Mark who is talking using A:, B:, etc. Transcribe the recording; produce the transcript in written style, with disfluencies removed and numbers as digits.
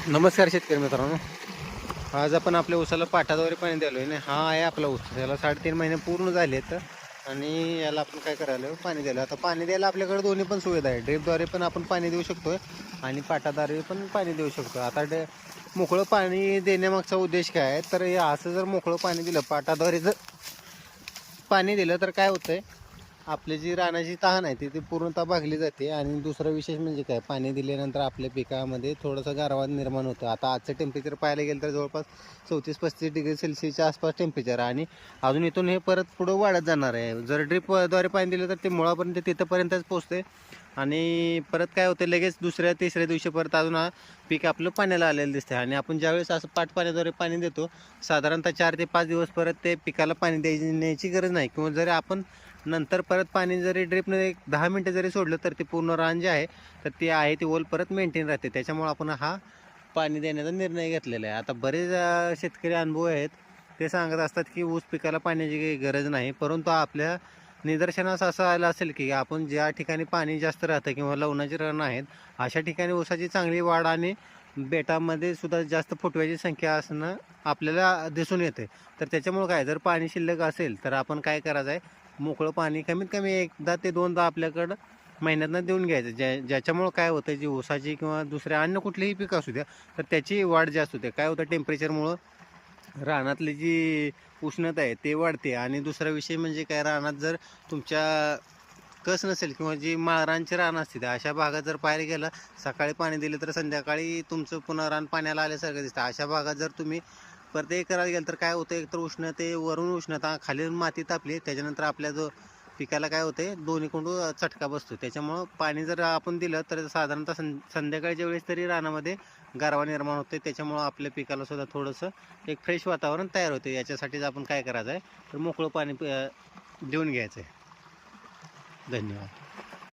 A: नमस्कार शेतकरी मित्रांनो. आज आपण आपल्या ऊसाला पाटाद्वारे पाणी द्यालो आहे. हा आहे आपला ऊस. याला 3.5 महिने पूर्ण झालेत आणि याला आपण काय करायला पाणी द्यायला. आता पाणी द्यायला आपल्याकडे दोन्ही पण सुविधा आहे. ड्रिपद्वारे पण आपण पाणी देऊ शकतो आणि पाटाद्वारे पण पाणी देऊ शकतो. आता मोकळं पाणी देण्यामागचा उद्देश काय आहे, तर असं जर मोकळं पाणी दिलं, पाटाद्वारे जर पाणी दिलं तर काय होतंय, आपली जी रानाची तहान आहे ती पूर्णतः भागली जाते. आणि दुसरं विशेष म्हणजे काय, पाणी दिल्यानंतर आपल्या पिकामध्ये थोडासा गारवा निर्माण होतं. आता आजचं टेम्परेचर पाहायला गेलं तर जवळपास 34-35 डिग्री सेल्सिअसच्या आसपास टेम्परेचर, आणि अजून इथून हे परत पुढं वाढत जाणार आहे. जर ड्रिपद्वारे पाणी दिलं तर ते मुळापर्यंत तिथंपर्यंतच पोचते आणि परत काय होतं, लगेच दुसऱ्या तिसऱ्या दिवशी परत अजून पीक आपलं पाण्याला आलेलं दिसतं. आणि आपण ज्यावेळेस असं पाण्याद्वारे पाणी देतो, साधारणतः 4 ते 5 दिवस परत ते पिकाला पाणी देण्याची गरज नाही. किंवा जरी आपण नंतर परत पाणी जरी ड्रिपने 10 मिनटं जरी सोडलं तर ते पूर्ण रान जे आहे तर ते आहे ते ओल परत मेंटेन राहते. त्याच्यामुळे आपण हा पाणी देण्याचा निर्णय घेतलेला आहे. आता बरेच शेतकरी अनुभव आहेत, ते सांगत असतात की ऊस पिकाला पाण्याची काही गरज नाही. परंतु आपल्या निदर्शनास असं आलं असेल की आपण ज्या ठिकाणी पाणी जास्त राहतं किंवा लवणाची रानं आहेत, अशा ठिकाणी ऊसाची चांगली वाढ आणि बेटामध्ये सुद्धा जास्त फुटव्याची संख्या असणं आपल्याला दिसून येते. तर त्याच्यामुळे काय, जर पाणी शिल्लक असेल तर आपण काय करायचं आहे, मोकळं पाणी कमीत कमी 1दा ते 2दा आपल्याकडं महिन्यातनं देऊन घ्यायचं. ज्याच्यामुळं काय होतं, जी ऊसाची किंवा दुसऱ्या अन्य कुठलीही पिकं असू द्या, तर त्याची वाढ जास्त होते. काय होतं, टेम्परेचरमुळं रानातली जी उष्णता आहे ते वाढते. आणि दुसरा विषय म्हणजे काय, रानात जर तुमच्या कस नसेल किंवा जी माळरानची रान असते, अशा भागात जर पाहायला गेलं, सकाळी पाणी दिलं तर संध्याकाळी तुमचं पुन्हा रान पाण्याला आल्यासारखं दिसतं. अशा भागात जर तुम्ही परत हे करायला गेलं तर काय होतं, एकतर उष्णतेवरून उष्णता, खाली माती तापली, त्याच्यानंतर आपल्या जो पिकाला काय होते, दोन्हीकडून चटका बसतो. त्याच्यामुळं पाणी जर आपण दिलं तर साधारणतः संध्याकाळच्या वेळेस तरी रानामध्ये गारवा निर्माण होते. त्याच्यामुळं आपल्या पिकाला सुद्धा थोडंसं एक फ्रेश वातावरण तयार होते. याच्यासाठीच आपण काय करायचं आहे, तर मोकळं पाणी देऊन घ्यायचं आहे. धन्यवाद.